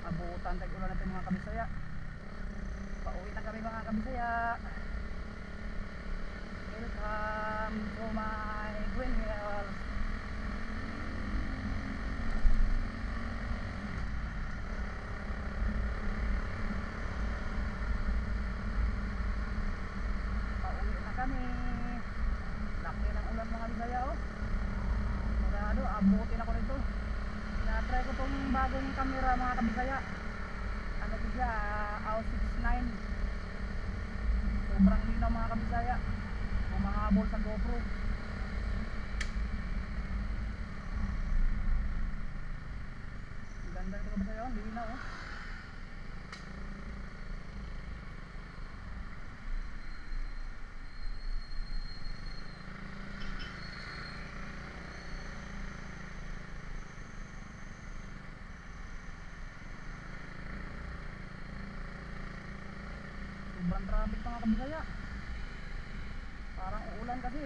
Abutan tag ulan natin mga kabisaya. Pauwi na kami mga kabisaya. Welcome to my Green Hills. Pauwi na kami. Laki ng ulan mga kabisaya oh. Sigurado abutin ako nito. Na-try ko tong bagong camera mga kabisaya. Ano ito siya? AO69. Sobrang linaw mga kabisaya. Humahabol sa GoPro. Ang ganda nito kabisaya oh. Linaw oh. Sobrang traffic mga kabisaya. Parang uulan kasi.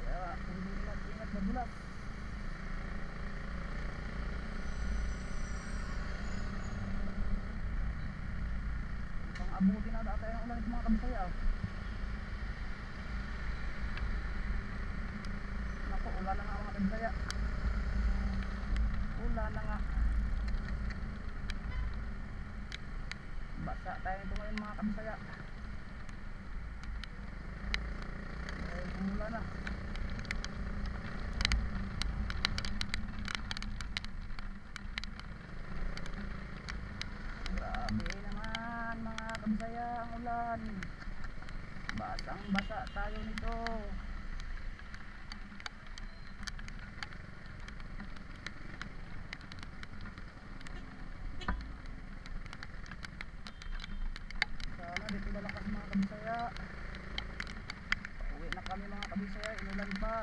Kaya ingat madulas. Pang abutin na ata yung ulan ito mga kabisaya oh. Naku, ulan na nga mga kabisaya. Ulan na nga. Basa tayo nito ngayon mga kabisaya. Dahil umula na. Grabe naman mga kabisaya ang ulan. Basang basa tayo nito. Sana dito lalakas mga kabisaya. Pauwi na kami mga kabisaya. Inulan pa.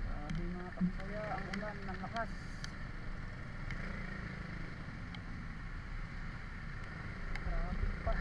Grabe mga kabisaya ang ulan ng lakas. Grabe pa.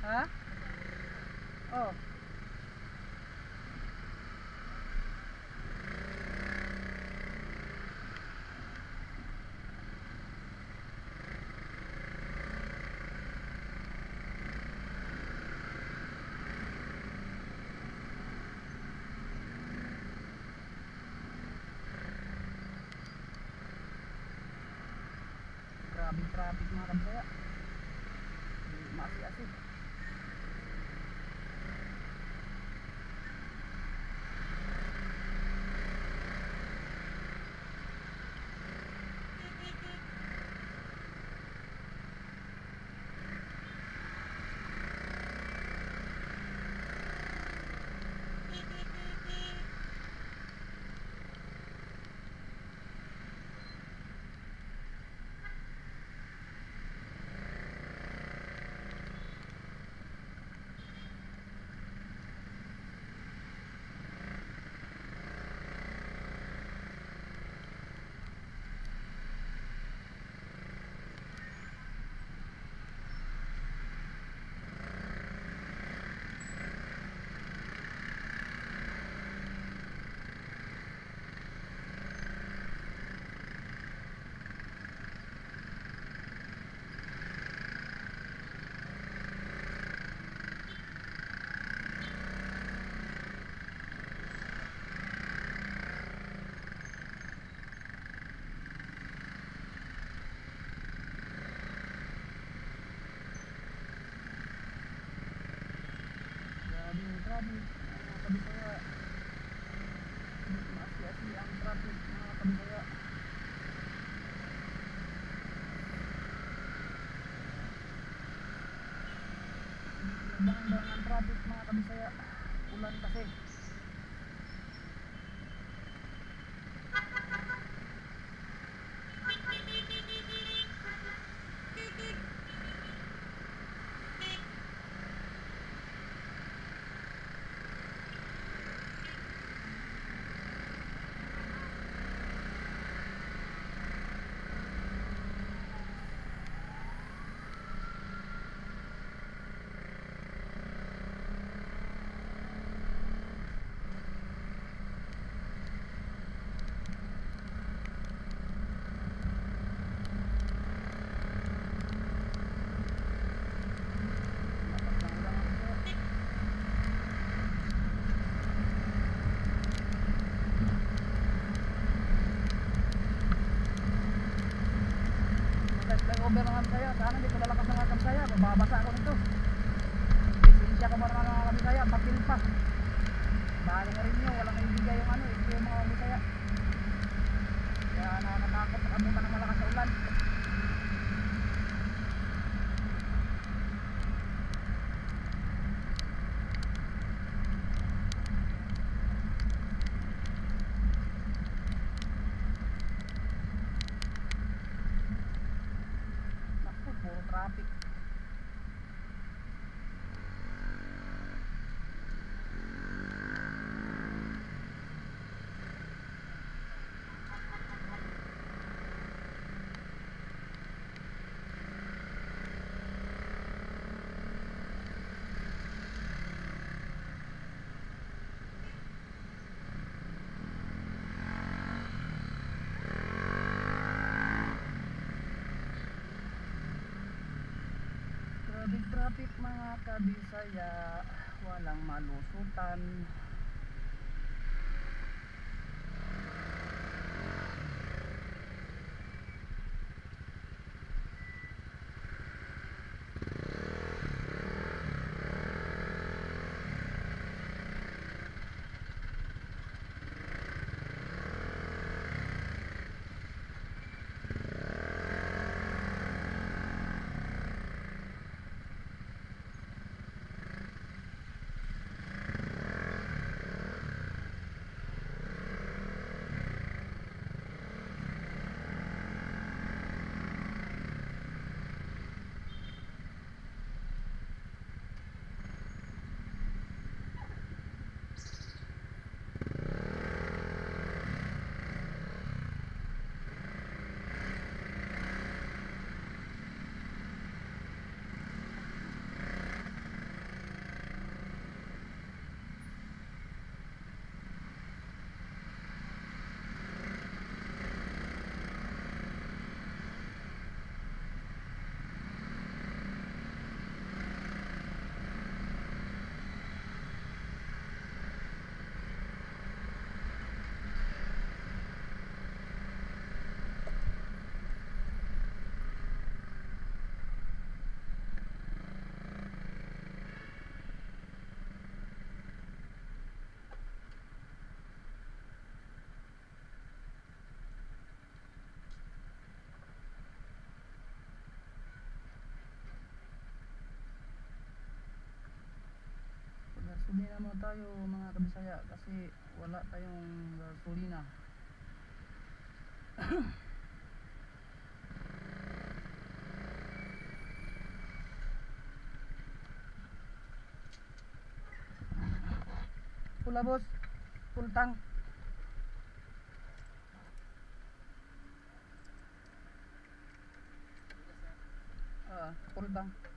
Ha? Oh. Grabing traffic mga kabisaya. Masi-asig. traffic mga kabisaya. Maasi-asi ang traffic mga kabisaya. Bang-bang ang traffic mga kabisaya. Ulan kasi. Flyover mga kabisaya, sana hindi ko lalakas ng mga kabisaya, babasa ako nito. Lisensya ko para mga kabisaya, papil pa. Bali nga rin nyo, walang ibigay yung ano, ito yung mga kabisaya. Kaya nakakatakot, nakabutan ng malakas sa ulan. Puro traffic. Grabing traffic mga kabisaya, walang malusutan. Gasolina muna tayo mga kabisaya kasi wala tayong gasolina. Pula boss, full tank. Full tank.